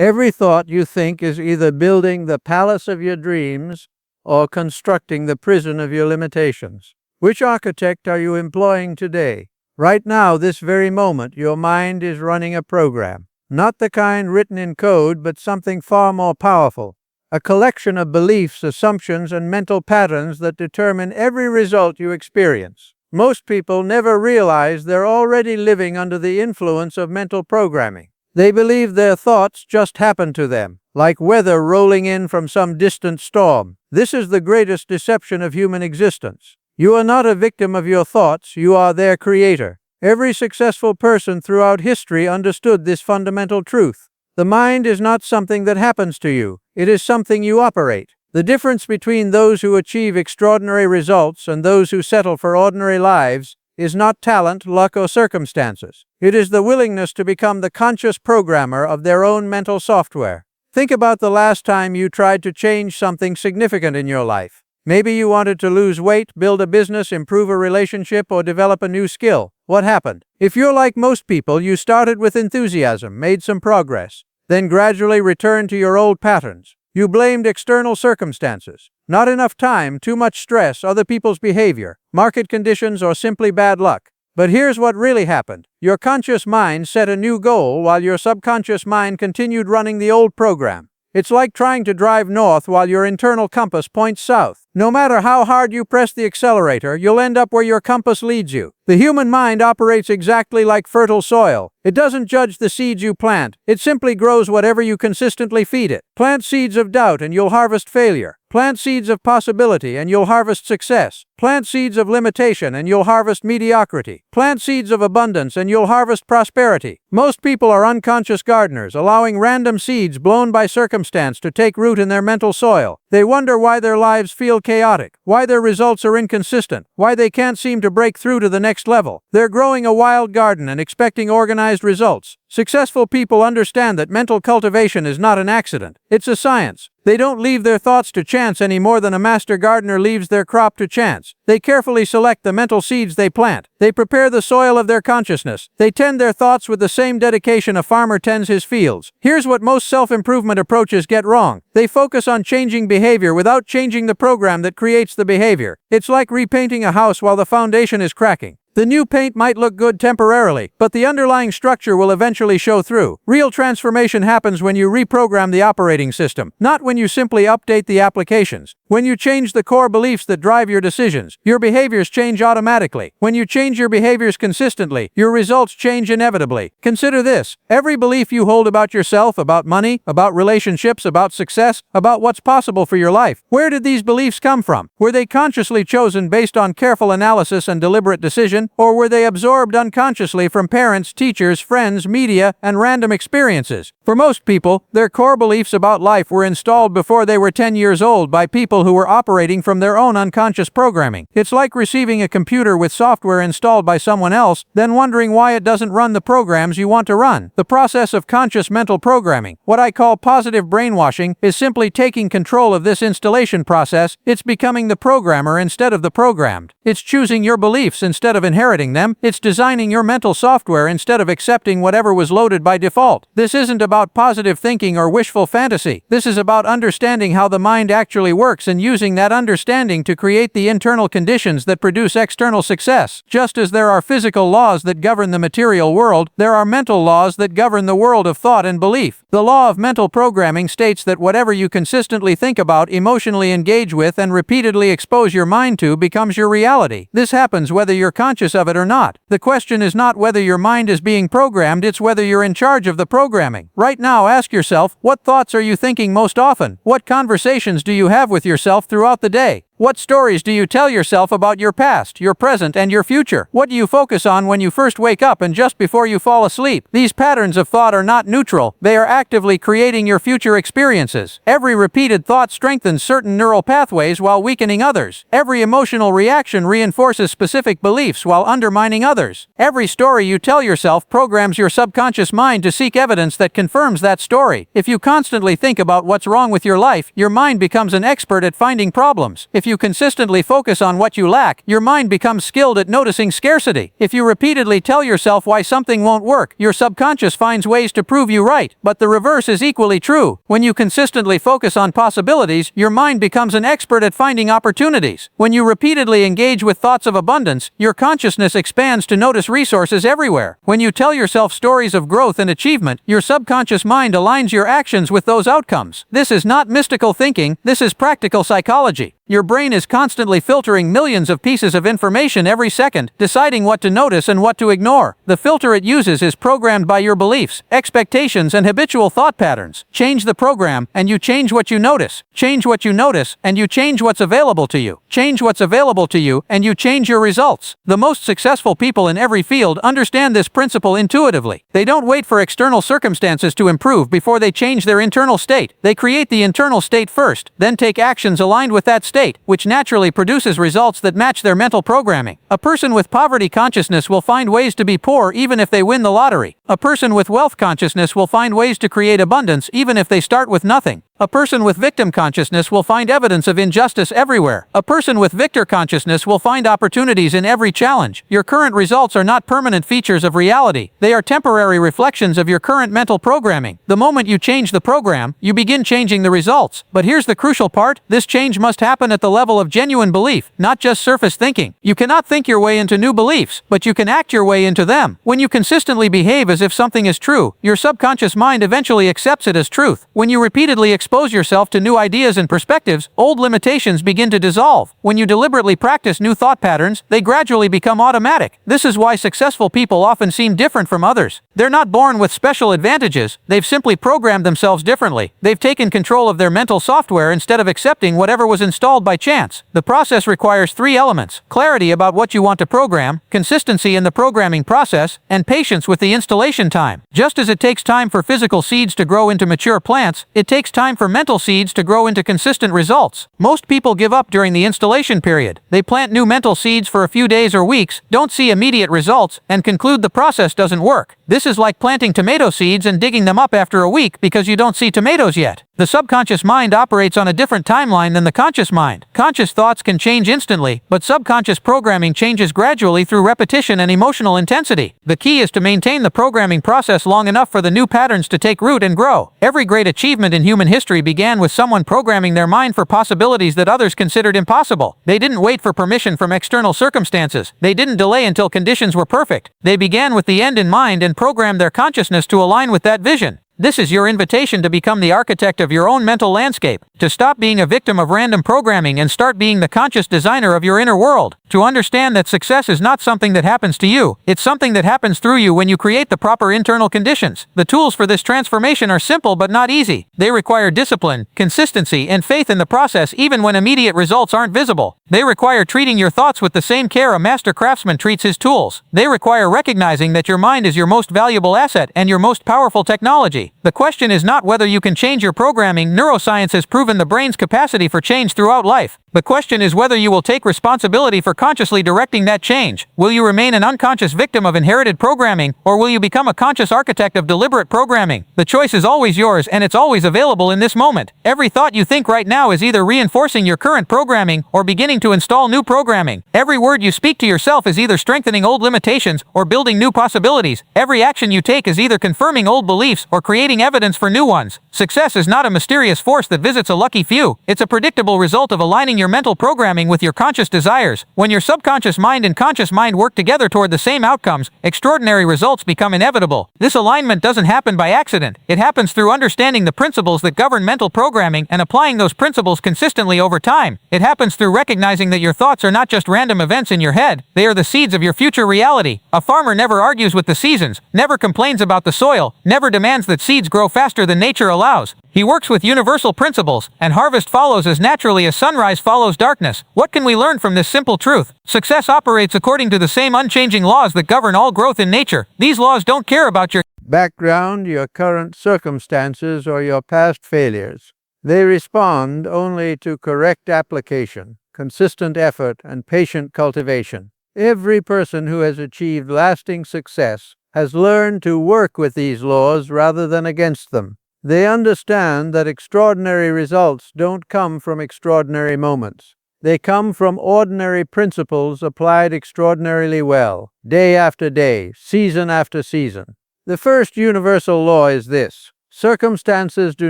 Every thought you think is either building the palace of your dreams or constructing the prison of your limitations. Which architect are you employing today? Right now, this very moment, your mind is running a program. Not the kind written in code, but something far more powerful. A collection of beliefs, assumptions, and mental patterns that determine every result you experience. Most people never realize they're already living under the influence of mental programming. They believe their thoughts just happen to them, like weather rolling in from some distant storm. This is the greatest deception of human existence. You are not a victim of your thoughts, you are their creator. Every successful person throughout history understood this fundamental truth. The mind is not something that happens to you, it is something you operate. The difference between those who achieve extraordinary results and those who settle for ordinary lives is not talent, luck, or circumstances. It is the willingness to become the conscious programmer of their own mental software. Think about the last time you tried to change something significant in your life. Maybe you wanted to lose weight, build a business, improve a relationship, or develop a new skill. What happened? If you're like most people, you started with enthusiasm, made some progress, then gradually returned to your old patterns. You blamed external circumstances. Not enough time, too much stress, other people's behavior, market conditions, or simply bad luck. But here's what really happened. Your conscious mind set a new goal while your subconscious mind continued running the old program. It's like trying to drive north while your internal compass points south. No matter how hard you press the accelerator, you'll end up where your compass leads you. The human mind operates exactly like fertile soil. It doesn't judge the seeds you plant. It simply grows whatever you consistently feed it. Plant seeds of doubt and you'll harvest failure. Plant seeds of possibility and you'll harvest success. Plant seeds of limitation and you'll harvest mediocrity. Plant seeds of abundance and you'll harvest prosperity. Most people are unconscious gardeners, allowing random seeds blown by circumstance to take root in their mental soil. They wonder why their lives feel chaotic, why their results are inconsistent, why they can't seem to break through to the next level. They're growing a wild garden and expecting organized results. Successful people understand that mental cultivation is not an accident. It's a science. They don't leave their thoughts to chance any more than a master gardener leaves their crop to chance. They carefully select the mental seeds they plant. They prepare the soil of their consciousness. They tend their thoughts with the same dedication a farmer tends his fields. Here's what most self-improvement approaches get wrong. They focus on changing behavior without changing the program that creates the behavior. It's like repainting a house while the foundation is cracking. The new paint might look good temporarily, but the underlying structure will eventually show through. Real transformation happens when you reprogram the operating system, not when you simply update the applications. When you change the core beliefs that drive your decisions, your behaviors change automatically. When you change your behaviors consistently, your results change inevitably. Consider this. Every belief you hold about yourself, about money, about relationships, about success, about what's possible for your life, where did these beliefs come from? Were they consciously chosen based on careful analysis and deliberate decision? Or were they absorbed unconsciously from parents, teachers, friends, media, and random experiences? For most people, their core beliefs about life were installed before they were 10 years old by people who were operating from their own unconscious programming. It's like receiving a computer with software installed by someone else, then wondering why it doesn't run the programs you want to run. The process of conscious mental programming, what I call positive brainwashing, is simply taking control of this installation process. It's becoming the programmer instead of the programmed. It's choosing your beliefs instead of inheriting them. It's designing your mental software instead of accepting whatever was loaded by default. This isn't about positive thinking or wishful fantasy. This is about understanding how the mind actually works and using that understanding to create the internal conditions that produce external success. Just as there are physical laws that govern the material world, there are mental laws that govern the world of thought and belief. The law of mental programming states that whatever you consistently think about, emotionally engage with, and repeatedly expose your mind to becomes your reality. This happens whether you're conscious of it or not. The question is not whether your mind is being programmed, it's whether you're in charge of the programming. Right now, ask yourself, what thoughts are you thinking most often? What conversations do you have with yourself throughout the day? What stories do you tell yourself about your past, your present, and your future? What do you focus on when you first wake up and just before you fall asleep? These patterns of thought are not neutral. They are actively creating your future experiences. Every repeated thought strengthens certain neural pathways while weakening others. Every emotional reaction reinforces specific beliefs while undermining others. Every story you tell yourself programs your subconscious mind to seek evidence that confirms that story. If you constantly think about what's wrong with your life, your mind becomes an expert at finding problems. If you you consistently focus on what you lack, your mind becomes skilled at noticing scarcity. If you repeatedly tell yourself why something won't work, your subconscious finds ways to prove you right. But the reverse is equally true. When you consistently focus on possibilities, your mind becomes an expert at finding opportunities. When you repeatedly engage with thoughts of abundance, your consciousness expands to notice resources everywhere. When you tell yourself stories of growth and achievement, your subconscious mind aligns your actions with those outcomes. This is not mystical thinking, this is practical psychology. Your brain is constantly filtering millions of pieces of information every second, deciding what to notice and what to ignore. The filter it uses is programmed by your beliefs, expectations, and habitual thought patterns. Change the program, and you change what you notice. Change what you notice, and you change what's available to you. Change what's available to you, and you change your results. The most successful people in every field understand this principle intuitively. They don't wait for external circumstances to improve before they change their internal state. They create the internal state first, then take actions aligned with that state, which naturally produces results that match their mental programming. A person with poverty consciousness will find ways to be poor even if they win the lottery. A person with wealth consciousness will find ways to create abundance even if they start with nothing. A person with victim consciousness will find evidence of injustice everywhere. A person with victor consciousness will find opportunities in every challenge. Your current results are not permanent features of reality. They are temporary reflections of your current mental programming. The moment you change the program, you begin changing the results. But here's the crucial part. This change must happen at the level of genuine belief, not just surface thinking. You cannot think your way into new beliefs, but you can act your way into them. When you consistently behave as if something is true, your subconscious mind eventually accepts it as truth. When you repeatedly expose yourself to new ideas and perspectives, old limitations begin to dissolve. When you deliberately practice new thought patterns, they gradually become automatic. This is why successful people often seem different from others. They're not born with special advantages, they've simply programmed themselves differently. They've taken control of their mental software instead of accepting whatever was installed by chance. The process requires 3 elements: clarity about what you want to program, consistency in the programming process, and patience with the installation time. Just as it takes time for physical seeds to grow into mature plants, it takes time for mental seeds to grow into consistent results. Most people give up during the installation period. They plant new mental seeds for a few days or weeks, don't see immediate results, and conclude the process doesn't work. This is like planting tomato seeds and digging them up after a week because you don't see tomatoes yet. The subconscious mind operates on a different timeline than the conscious mind. Conscious thoughts can change instantly, but subconscious programming changes gradually through repetition and emotional intensity. The key is to maintain the programming process long enough for the new patterns to take root and grow. Every great achievement in human history began with someone programming their mind for possibilities that others considered impossible. They didn't wait for permission from external circumstances. They didn't delay until conditions were perfect. They began with the end in mind and programmed their consciousness to align with that vision. This is your invitation to become the architect of your own mental landscape, to stop being a victim of random programming and start being the conscious designer of your inner world, to understand that success is not something that happens to you, it's something that happens through you when you create the proper internal conditions. The tools for this transformation are simple but not easy. They require discipline, consistency, and faith in the process even when immediate results aren't visible. They require treating your thoughts with the same care a master craftsman treats his tools. They require recognizing that your mind is your most valuable asset and your most powerful technology. The question is not whether you can change your programming. Neuroscience has proven the brain's capacity for change throughout life. The question is whether you will take responsibility for consciously directing that change. Will you remain an unconscious victim of inherited programming, or will you become a conscious architect of deliberate programming? The choice is always yours, and it's always available in this moment. Every thought you think right now is either reinforcing your current programming or beginning to install new programming. Every word you speak to yourself is either strengthening old limitations or building new possibilities. Every action you take is either confirming old beliefs or creating evidence for new ones. Success is not a mysterious force that visits a lucky few. It's a predictable result of aligning your mental programming with your conscious desires. When your subconscious mind and conscious mind work together toward the same outcomes, extraordinary results become inevitable. This alignment doesn't happen by accident. It happens through understanding the principles that govern mental programming and applying those principles consistently over time. It happens through recognizing that your thoughts are not just random events in your head, they are the seeds of your future reality. A farmer never argues with the seasons, never complains about the soil, never demands that seeds grow faster than nature allows. He works with universal principles, and harvest follows as naturally as sunrise follows darkness. What can we learn from this simple truth? Success operates according to the same unchanging laws that govern all growth in nature. These laws don't care about your background, your current circumstances, or your past failures. They respond only to correct application, consistent effort, and patient cultivation. Every person who has achieved lasting success has learned to work with these laws rather than against them. They understand that extraordinary results don't come from extraordinary moments. They come from ordinary principles applied extraordinarily well, day after day, season after season. The first universal law is this: circumstances do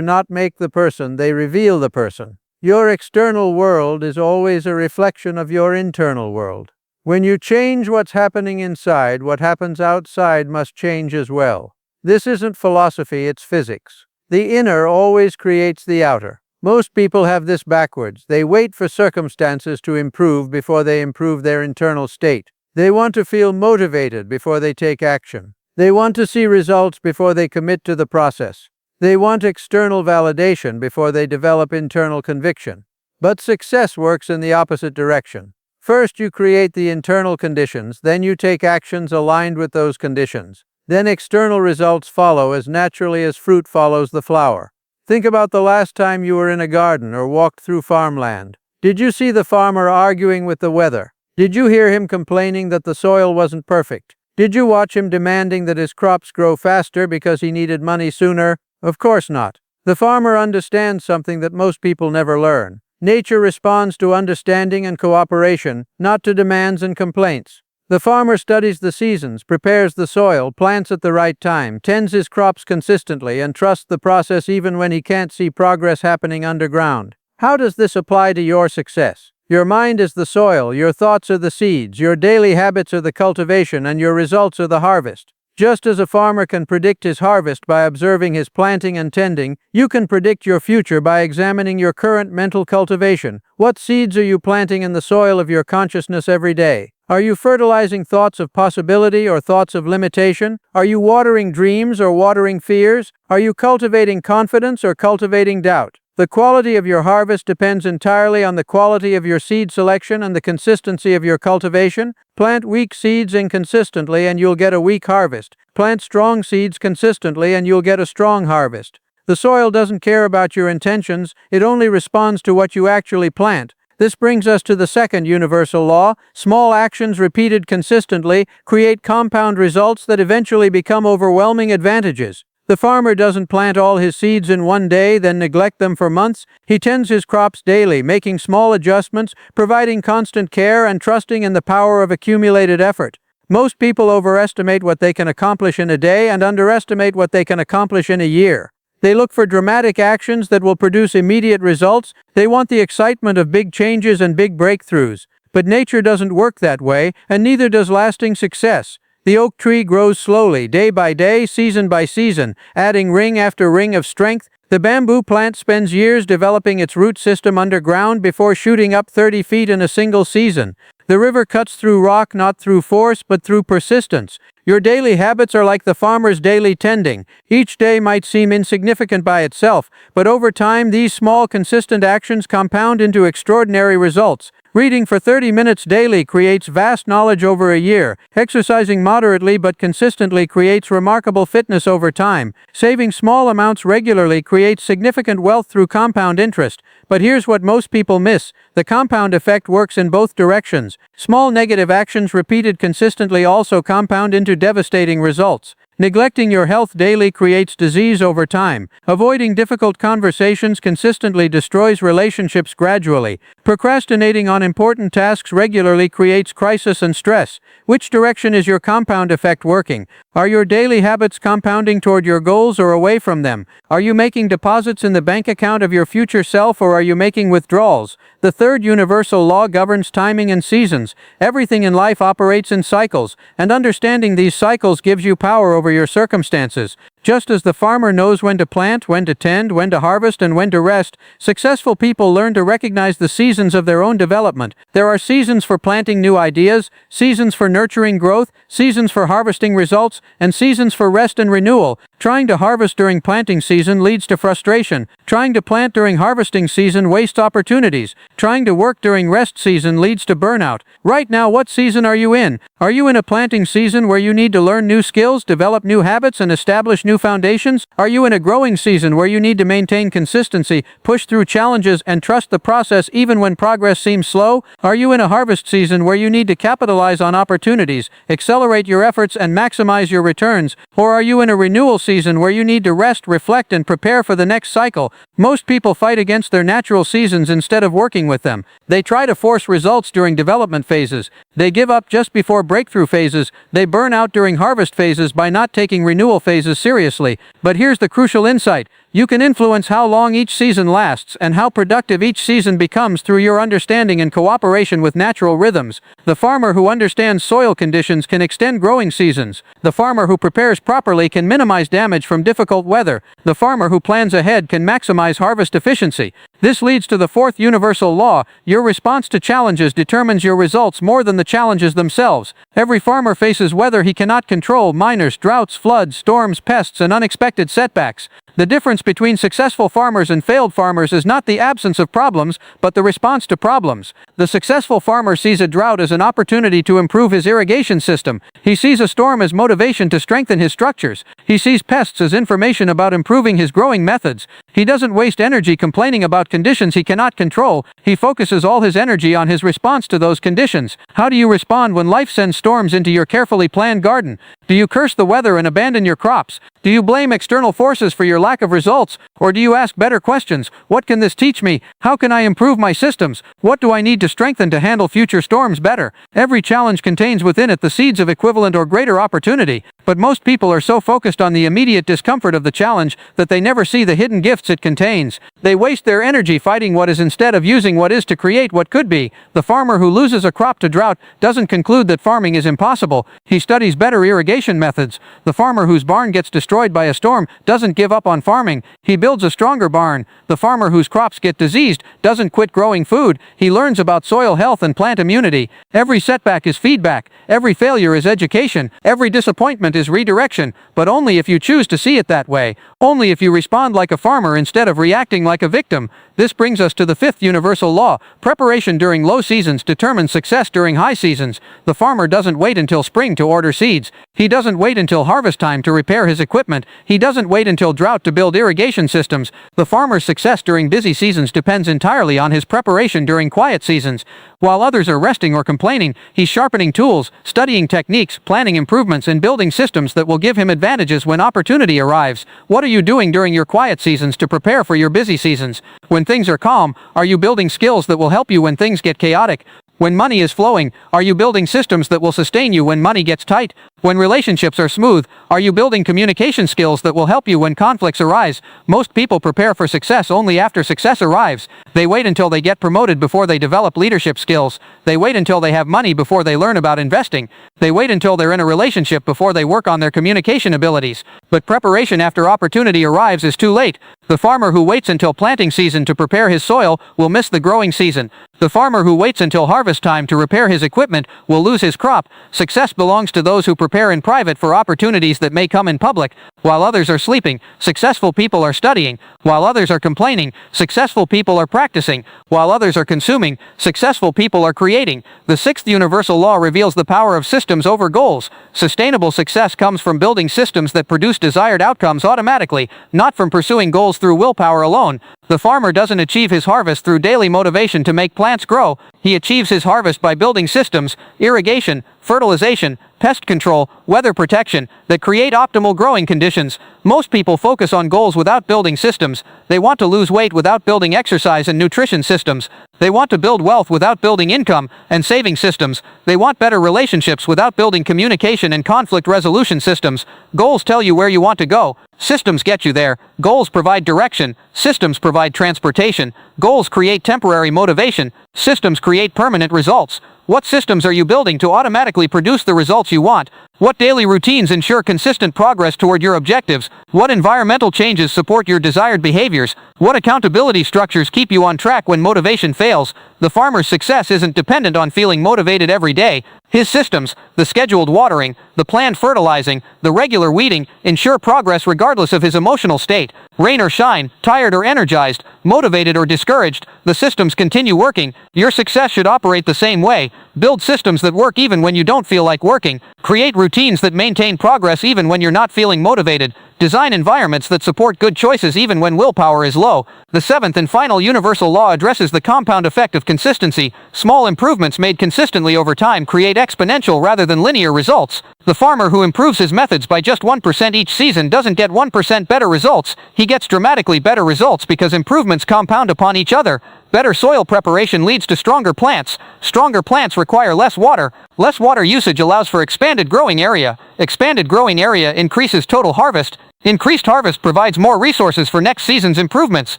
not make the person, they reveal the person. Your external world is always a reflection of your internal world. When you change what's happening inside, what happens outside must change as well. This isn't philosophy, it's physics. The inner always creates the outer. Most people have this backwards. They wait for circumstances to improve before they improve their internal state. They want to feel motivated before they take action. They want to see results before they commit to the process. They want external validation before they develop internal conviction. But success works in the opposite direction. First, you create the internal conditions, then you take actions aligned with those conditions. Then external results follow as naturally as fruit follows the flower. Think about the last time you were in a garden or walked through farmland. Did you see the farmer arguing with the weather? Did you hear him complaining that the soil wasn't perfect? Did you watch him demanding that his crops grow faster because he needed money sooner? Of course not. The farmer understands something that most people never learn. Nature responds to understanding and cooperation, not to demands and complaints. The farmer studies the seasons, prepares the soil, plants at the right time, tends his crops consistently, and trusts the process even when he can't see progress happening underground. How does this apply to your success? Your mind is the soil, your thoughts are the seeds, your daily habits are the cultivation, and your results are the harvest. Just as a farmer can predict his harvest by observing his planting and tending, you can predict your future by examining your current mental cultivation. What seeds are you planting in the soil of your consciousness every day? Are you fertilizing thoughts of possibility or thoughts of limitation? Are you watering dreams or watering fears? Are you cultivating confidence or cultivating doubt? The quality of your harvest depends entirely on the quality of your seed selection and the consistency of your cultivation. Plant weak seeds inconsistently and you'll get a weak harvest. Plant strong seeds consistently and you'll get a strong harvest. The soil doesn't care about your intentions, it only responds to what you actually plant. This brings us to the second universal law: small actions repeated consistently create compound results that eventually become overwhelming advantages. The farmer doesn't plant all his seeds in one day, then neglect them for months. He tends his crops daily, making small adjustments, providing constant care, and trusting in the power of accumulated effort. Most people overestimate what they can accomplish in a day and underestimate what they can accomplish in a year. They look for dramatic actions that will produce immediate results. They want the excitement of big changes and big breakthroughs. But nature doesn't work that way, and neither does lasting success. The oak tree grows slowly, day by day, season by season, adding ring after ring of strength. The bamboo plant spends years developing its root system underground before shooting up 30 feet in a single season. The river cuts through rock not through force, but through persistence. Your daily habits are like the farmer's daily tending. Each day might seem insignificant by itself, but over time these small, consistent actions compound into extraordinary results. Reading for 30 minutes daily creates vast knowledge over a year. Exercising moderately but consistently creates remarkable fitness over time. Saving small amounts regularly creates significant wealth through compound interest. But here's what most people miss: the compound effect works in both directions. Small negative actions repeated consistently also compound into devastating results. Neglecting your health daily creates disease over time. Avoiding difficult conversations consistently destroys relationships gradually. Procrastinating on important tasks regularly creates crisis and stress. Which direction is your compound effect working? Are your daily habits compounding toward your goals or away from them? Are you making deposits in the bank account of your future self, or are you making withdrawals? The third universal law governs timing and seasons. Everything in life operates in cycles, and understanding these cycles gives you power over your circumstances. Just as the farmer knows when to plant, when to tend, when to harvest, and when to rest, successful people learn to recognize the seasons of their own development. There are seasons for planting new ideas, seasons for nurturing growth, seasons for harvesting results, and seasons for rest and renewal. Trying to harvest during planting season leads to frustration. Trying to plant during harvesting season wastes opportunities. Trying to work during rest season leads to burnout. Right now, what season are you in? Are you in a planting season where you need to learn new skills, develop new habits, and establish new new foundations? Are you in a growing season where you need to maintain consistency, push through challenges, and trust the process even when progress seems slow? Are you in a harvest season where you need to capitalize on opportunities, accelerate your efforts, and maximize your returns? Or are you in a renewal season where you need to rest, reflect, and prepare for the next cycle? Most people fight against their natural seasons instead of working with them. They try to force results during development phases. They give up just before breakthrough phases. They burn out during harvest phases by not taking renewal phases seriously. But here's the crucial insight. You can influence how long each season lasts and how productive each season becomes through your understanding and cooperation with natural rhythms. The farmer who understands soil conditions can extend growing seasons. The farmer who prepares properly can minimize damage from difficult weather. The farmer who plans ahead can maximize harvest efficiency. This leads to the fourth universal law. Your response to challenges determines your results more than the challenges themselves. Every farmer faces weather he cannot control: minors, droughts, floods, storms, pests, and unexpected setbacks. The difference between successful farmers and failed farmers is not the absence of problems, but the response to problems. The successful farmer sees a drought as an opportunity to improve his irrigation system. He sees a storm as motivation to strengthen his structures. He sees pests as information about improving his growing methods. He doesn't waste energy complaining about conditions he cannot control. He focuses all his energy on his response to those conditions. How do you respond when life sends storms into your carefully planned garden? Do you curse the weather and abandon your crops? Do you blame external forces for your lack of results? Or do you ask better questions? What can this teach me? How can I improve my systems? What do I need to strengthen to handle future storms better? Every challenge contains within it the seeds of equivalent or greater opportunity. But most people are so focused on the immediate discomfort of the challenge that they never see the hidden gifts it contains. They waste their energy fighting what is instead of using what is to create what could be. The farmer who loses a crop to drought doesn't conclude that farming is impossible. He studies better irrigation methods. The farmer whose barn gets destroyed by a storm doesn't give up on farming. He builds a stronger barn. The farmer whose crops get diseased doesn't quit growing food. He learns about soil health and plant immunity. Every setback is feedback. Every failure is education. Every disappointment is redirection, but only if you choose to see it that way. Only if you respond like a farmer instead of reacting like a victim. This brings us to the fifth universal law. Preparation during low seasons determines success during high seasons. The farmer doesn't wait until spring to order seeds. He doesn't wait until harvest time to repair his equipment. He doesn't wait until drought to build irrigation systems. The farmer's success during busy seasons depends entirely on his preparation during quiet seasons. While others are resting or complaining, he's sharpening tools, studying techniques, planning improvements, and building systems that will give him advantages when opportunity arrives. What are you doing during your quiet seasons to prepare for your busy seasons? When things are calm, are you building skills that will help you when things get chaotic? When money is flowing, are you building systems that will sustain you when money gets tight? When relationships are smooth, are you building communication skills that will help you when conflicts arise? Most people prepare for success only after success arrives. They wait until they get promoted before they develop leadership skills. They wait until they have money before they learn about investing. They wait until they're in a relationship before they work on their communication abilities. But preparation after opportunity arrives is too late. The farmer who waits until planting season to prepare his soil will miss the growing season. The farmer who waits until harvest time to repair his equipment will lose his crop. Success belongs to those who prepare in private for opportunities that may come in public. While others are sleeping, successful people are studying. While others are complaining, successful people are practicing. While others are consuming, successful people are creating. The sixth universal law reveals the power of systems over goals. Sustainable success comes from building systems that produce desired outcomes automatically, not from pursuing goals through willpower alone. The farmer doesn't achieve his harvest through daily motivation to make plants grow. He achieves his harvest by building systems, irrigation, fertilization, pest control, weather protection, that create optimal growing conditions. Most people focus on goals without building systems. They want to lose weight without building exercise and nutrition systems. They want to build wealth without building income and saving systems. They want better relationships without building communication and conflict resolution systems. Goals tell you where you want to go. Systems get you there. Goals provide direction. Systems provide transportation. Goals create temporary motivation. Systems create permanent results. What systems are you building to automatically produce the results you want? What daily routines ensure consistent progress toward your objectives? What environmental changes support your desired behaviors? What accountability structures keep you on track when motivation fails? The farmer's success isn't dependent on feeling motivated every day. His systems, the scheduled watering, the planned fertilizing, the regular weeding, ensure progress regardless of his emotional state. Rain or shine, tired or energized, motivated or discouraged, the systems continue working. Your success should operate the same way. Build systems that work even when you don't feel like working. Create routines routines that maintain progress even when you're not feeling motivated. Design environments that support good choices even when willpower is low. The seventh and final universal law addresses the compound effect of consistency. Small improvements made consistently over time create exponential rather than linear results. The farmer who improves his methods by just 1% each season doesn't get 1% better results. He gets dramatically better results because improvements compound upon each other. Better soil preparation leads to stronger plants. Stronger plants require less water. Less water usage allows for expanded growing area. Expanded growing area increases total harvest. Increased harvest provides more resources for next season's improvements.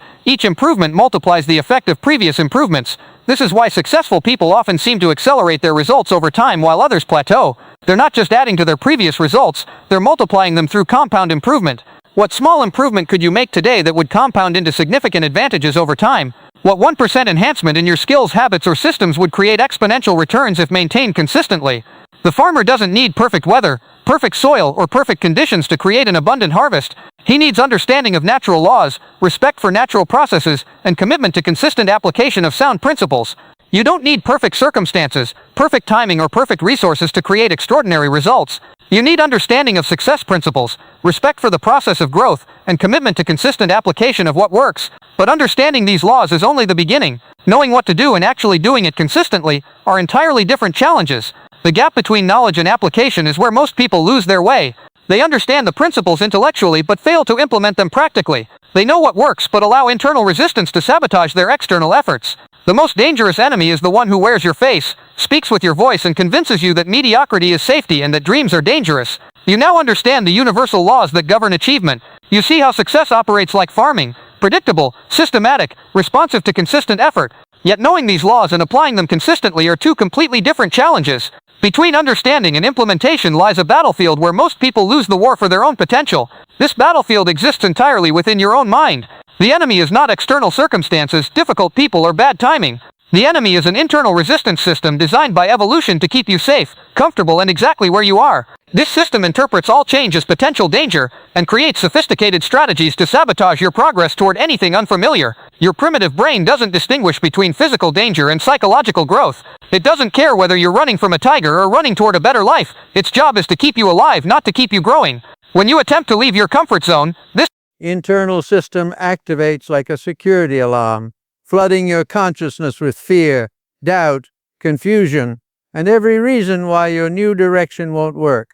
Each improvement multiplies the effect of previous improvements. This is why successful people often seem to accelerate their results over time while others plateau. They're not just adding to their previous results, they're multiplying them through compound improvement. What small improvement could you make today that would compound into significant advantages over time? What 1% enhancement in your skills, habits, or systems would create exponential returns if maintained consistently? The farmer doesn't need perfect weather, perfect soil, or perfect conditions to create an abundant harvest. He needs understanding of natural laws, respect for natural processes, and commitment to consistent application of sound principles. You don't need perfect circumstances, perfect timing, or perfect resources to create extraordinary results. You need understanding of success principles, respect for the process of growth, and commitment to consistent application of what works. But understanding these laws is only the beginning. Knowing what to do and actually doing it consistently are entirely different challenges. The gap between knowledge and application is where most people lose their way. They understand the principles intellectually but fail to implement them practically. They know what works but allow internal resistance to sabotage their external efforts. The most dangerous enemy is the one who wears your face, speaks with your voice, and convinces you that mediocrity is safety and that dreams are dangerous. You now understand the universal laws that govern achievement. You see how success operates like farming, predictable, systematic, responsive to consistent effort. Yet knowing these laws and applying them consistently are two completely different challenges. Between understanding and implementation lies a battlefield where most people lose the war for their own potential. This battlefield exists entirely within your own mind. The enemy is not external circumstances, difficult people, or bad timing. The enemy is an internal resistance system designed by evolution to keep you safe, comfortable, and exactly where you are. This system interprets all change as potential danger and creates sophisticated strategies to sabotage your progress toward anything unfamiliar. Your primitive brain doesn't distinguish between physical danger and psychological growth. It doesn't care whether you're running from a tiger or running toward a better life. Its job is to keep you alive, not to keep you growing. When you attempt to leave your comfort zone, this internal system activates like a security alarm, flooding your consciousness with fear, doubt, confusion, and every reason why your new direction won't work.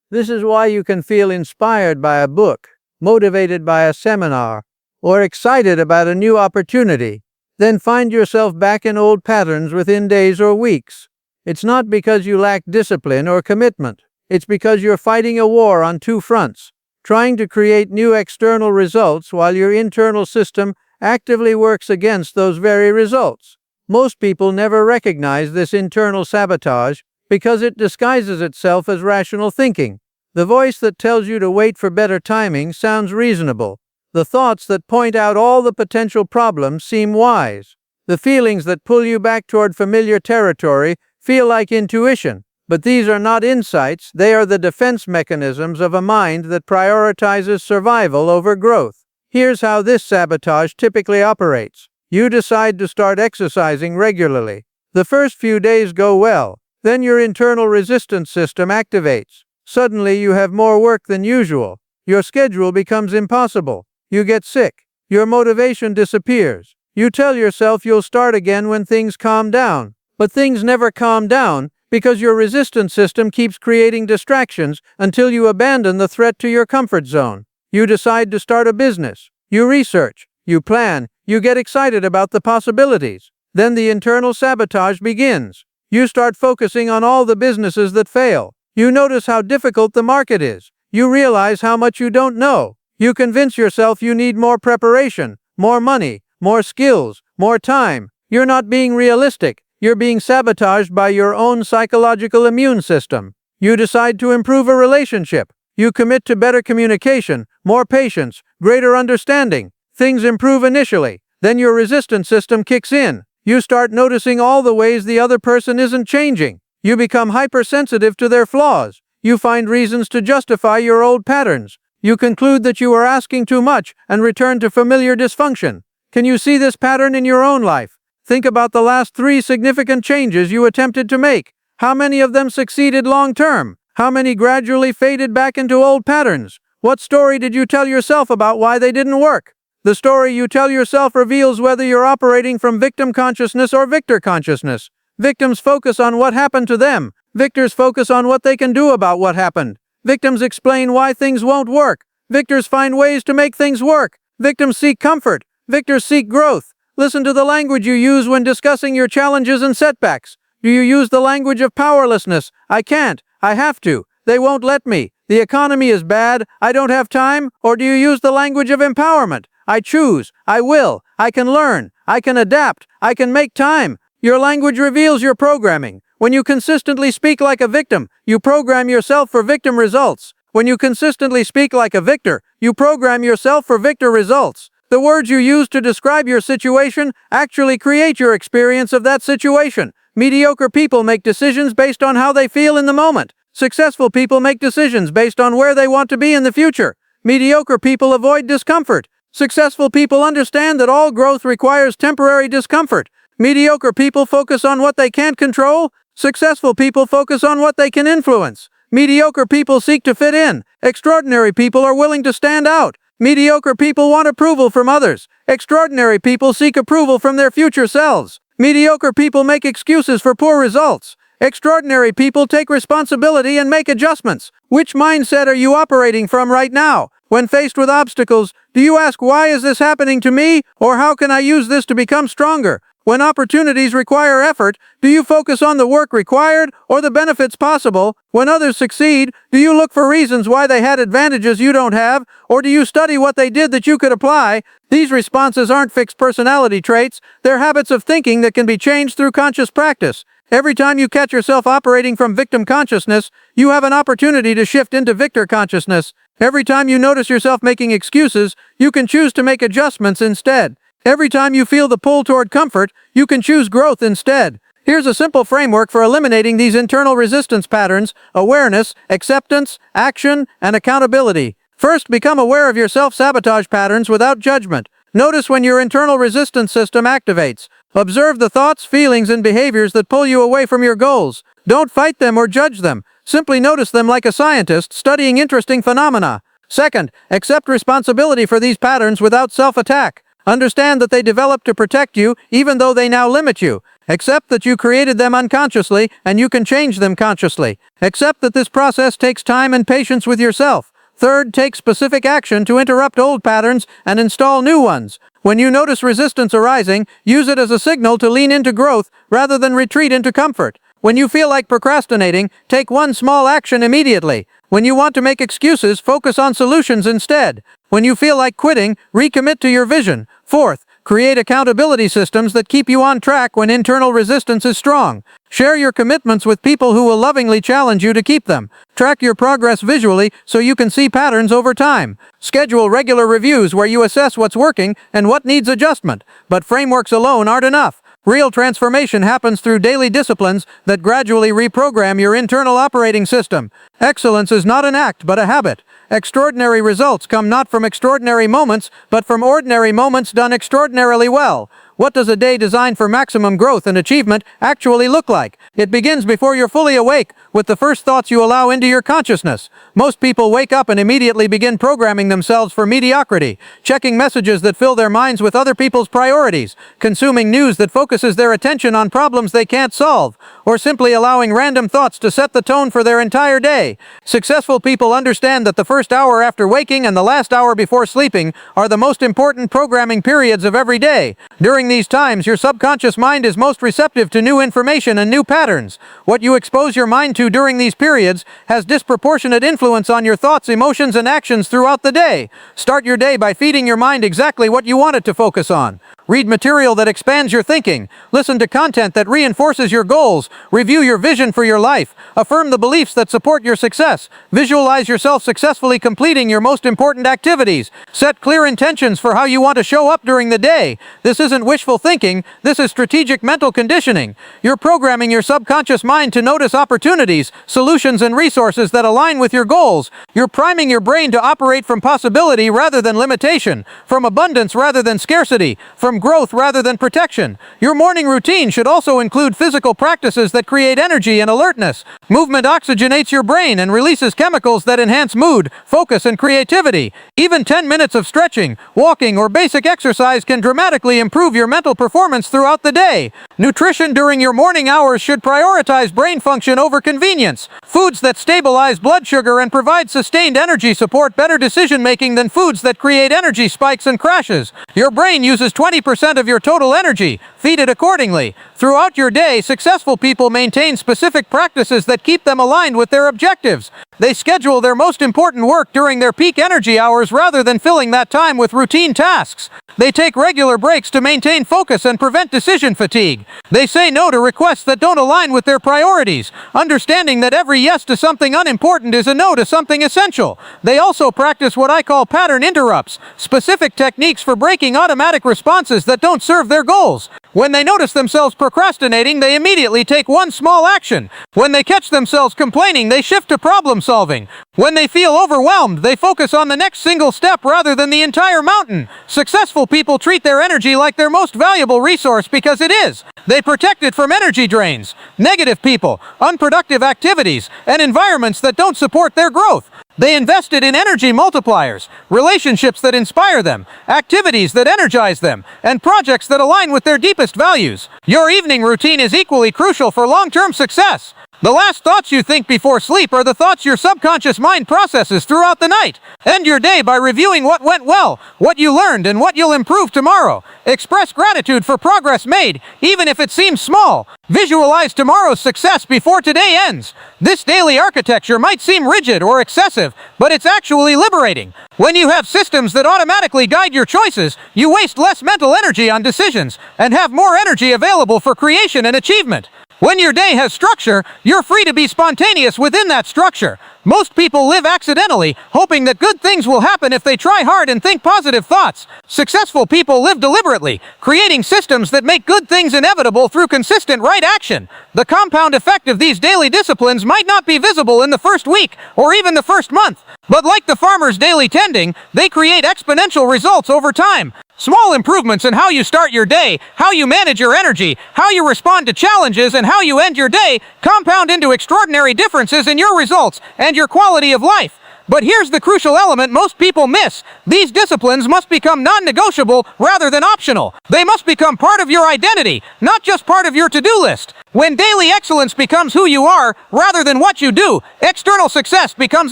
This is why you can feel inspired by a book, motivated by a seminar, or excited about a new opportunity, then find yourself back in old patterns within days or weeks. It's not because you lack discipline or commitment. It's because you're fighting a war on two fronts, trying to create new external results while your internal system actively works against those very results. Most people never recognize this internal sabotage because it disguises itself as rational thinking. The voice that tells you to wait for better timing sounds reasonable. The thoughts that point out all the potential problems seem wise. The feelings that pull you back toward familiar territory feel like intuition. But these are not insights, they are the defense mechanisms of a mind that prioritizes survival over growth. Here's how this sabotage typically operates. You decide to start exercising regularly. The first few days go well. Then your internal resistance system activates. Suddenly you have more work than usual. Your schedule becomes impossible. You get sick. Your motivation disappears. You tell yourself you'll start again when things calm down. But things never calm down because your resistance system keeps creating distractions until you abandon the threat to your comfort zone. You decide to start a business. You research. You plan. You get excited about the possibilities. Then the internal sabotage begins. You start focusing on all the businesses that fail. You notice how difficult the market is. You realize how much you don't know. You convince yourself you need more preparation, more money, more skills, more time. You're not being realistic. You're being sabotaged by your own psychological immune system. You decide to improve a relationship. You commit to better communication, more patience, greater understanding. Things improve initially. Then your resistance system kicks in. You start noticing all the ways the other person isn't changing. You become hypersensitive to their flaws. You find reasons to justify your old patterns. You conclude that you are asking too much and return to familiar dysfunction. Can you see this pattern in your own life? Think about the last 3 significant changes you attempted to make. How many of them succeeded long term? How many gradually faded back into old patterns? What story did you tell yourself about why they didn't work? The story you tell yourself reveals whether you're operating from victim consciousness or victor consciousness. Victims focus on what happened to them. Victors focus on what they can do about what happened. Victims explain why things won't work. Victors find ways to make things work. Victims seek comfort. Victors seek growth. Listen to the language you use when discussing your challenges and setbacks. Do you use the language of powerlessness? I can't. I have to. They won't let me. The economy is bad. I don't have time. Or do you use the language of empowerment? I choose. I will. I can learn. I can adapt. I can make time. Your language reveals your programming. When you consistently speak like a victim, you program yourself for victim results. When you consistently speak like a victor, you program yourself for victor results. The words you use to describe your situation actually create your experience of that situation. Mediocre people make decisions based on how they feel in the moment. Successful people make decisions based on where they want to be in the future. Mediocre people avoid discomfort. Successful people understand that all growth requires temporary discomfort. Mediocre people focus on what they can't control. Successful people focus on what they can influence. Mediocre people seek to fit in. Extraordinary people are willing to stand out. Mediocre people want approval from others. Extraordinary people seek approval from their future selves. Mediocre people make excuses for poor results. Extraordinary people take responsibility and make adjustments. Which mindset are you operating from right now? When faced with obstacles, do you ask, why is this happening to me? Or how can I use this to become stronger? When opportunities require effort, do you focus on the work required or the benefits possible? When others succeed, do you look for reasons why they had advantages you don't have? Or do you study what they did that you could apply? These responses aren't fixed personality traits. They're habits of thinking that can be changed through conscious practice. Every time you catch yourself operating from victim consciousness, you have an opportunity to shift into victor consciousness. Every time you notice yourself making excuses, you can choose to make adjustments instead. Every time you feel the pull toward comfort, you can choose growth instead. Here's a simple framework for eliminating these internal resistance patterns: awareness, acceptance, action, and accountability. First, become aware of your self-sabotage patterns without judgment. Notice when your internal resistance system activates. Observe the thoughts, feelings, and behaviors that pull you away from your goals. Don't fight them or judge them. Simply notice them like a scientist studying interesting phenomena. Second, accept responsibility for these patterns without self-attack. Understand that they developed to protect you, even though they now limit you. Accept that you created them unconsciously, and you can change them consciously. Accept that this process takes time and patience with yourself. Third, take specific action to interrupt old patterns and install new ones. When you notice resistance arising, use it as a signal to lean into growth rather than retreat into comfort. When you feel like procrastinating, take one small action immediately. When you want to make excuses, focus on solutions instead. When you feel like quitting, recommit to your vision. Fourth, create accountability systems that keep you on track when internal resistance is strong. Share your commitments with people who will lovingly challenge you to keep them. Track your progress visually so you can see patterns over time. Schedule regular reviews where you assess what's working and what needs adjustment. But frameworks alone aren't enough. Real transformation happens through daily disciplines that gradually reprogram your internal operating system. Excellence is not an act, but a habit. Extraordinary results come not from extraordinary moments, but from ordinary moments done extraordinarily well. What does a day designed for maximum growth and achievement actually look like? It begins before you're fully awake, with the first thoughts you allow into your consciousness. Most people wake up and immediately begin programming themselves for mediocrity, checking messages that fill their minds with other people's priorities, consuming news that focuses their attention on problems they can't solve, or simply allowing random thoughts to set the tone for their entire day. Successful people understand that the first hour after waking and the last hour before sleeping are the most important programming periods of every day. During these times, your subconscious mind is most receptive to new information and new patterns. What you expose your mind to during these periods has disproportionate influence on your thoughts, emotions, and actions throughout the day. Start your day by feeding your mind exactly what you want it to focus on. Read material that expands your thinking. Listen to content that reinforces your goals. Review your vision for your life. Affirm the beliefs that support your success. Visualize yourself successfully completing your most important activities. Set clear intentions for how you want to show up during the day. This isn't wishful thinking. This is strategic mental conditioning. You're programming your subconscious mind to notice opportunities, solutions, and resources that align with your goals. You're priming your brain to operate from possibility rather than limitation, from abundance rather than scarcity, from growth rather than protection. Your morning routine should also include physical practices that create energy and alertness. Movement oxygenates your brain and releases chemicals that enhance mood, focus, and creativity. Even 10 minutes of stretching, walking, or basic exercise can dramatically improve your mental performance throughout the day. Nutrition during your morning hours should prioritize brain function over convenience. Foods that stabilize blood sugar and provide sustained energy support better decision-making than foods that create energy spikes and crashes. Your brain uses 20% of your total energy. Feed it accordingly. Throughout your day, successful people maintain specific practices that keep them aligned with their objectives. They schedule their most important work during their peak energy hours rather than filling that time with routine tasks. They take regular breaks to maintain focus and prevent decision fatigue. They say no to requests that don't align with their priorities, understanding that every yes to something unimportant is a no to something essential. They also practice what I call pattern interrupts, specific techniques for breaking automatic responses that don't serve their goals. When they notice themselves procrastinating, they immediately take one small action. When they catch themselves complaining, they shift to problem solving. When they feel overwhelmed, they focus on the next single step rather than the entire mountain. Successful people treat their energy like their most valuable resource because it is. They protect it from energy drains, negative people, unproductive activities, and environments that don't support their growth. They invest it in energy multipliers, relationships that inspire them, activities that energize them, and projects that align with their deepest values. Your evening routine is equally crucial for long-term success. The last thoughts you think before sleep are the thoughts your subconscious mind processes throughout the night. End your day by reviewing what went well, what you learned, and what you'll improve tomorrow. Express gratitude for progress made, even if it seems small. Visualize tomorrow's success before today ends. This daily architecture might seem rigid or excessive, but it's actually liberating. When you have systems that automatically guide your choices, you waste less mental energy on decisions and have more energy available for creation and achievement. When your day has structure, you're free to be spontaneous within that structure. Most people live accidentally, hoping that good things will happen if they try hard and think positive thoughts. Successful people live deliberately, creating systems that make good things inevitable through consistent right action. The compound effect of these daily disciplines might not be visible in the first week or even the first month, but like the farmer's daily tending, they create exponential results over time. Small improvements in how you start your day, how you manage your energy, how you respond to challenges, and how you end your day compound into extraordinary differences in your results and your quality of life. But here's the crucial element most people miss. These disciplines must become non-negotiable rather than optional. They must become part of your identity, not just part of your to-do list. When daily excellence becomes who you are rather than what you do, external success becomes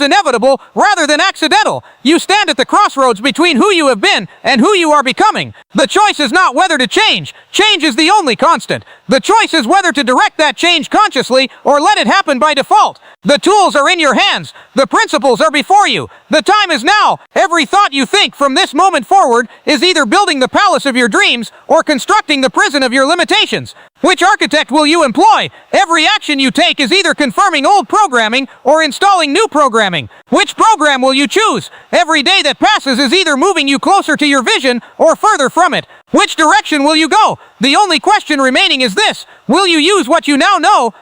inevitable rather than accidental. You stand at the crossroads between who you have been and who you are becoming. The choice is not whether to change. Change is the only constant. The choice is whether to direct that change consciously or let it happen by default. The tools are in your hands. The principles are before you. The time is now. Every thought you think from this moment forward is either building the palace of your dreams or constructing the prison of your limitations. Which architect will you employ? Every action you take is either confirming old programming or installing new programming. Which program will you choose? Every day that passes is either moving you closer to your vision or further from it. Which direction will you go? The only question remaining is this: will you use what you now know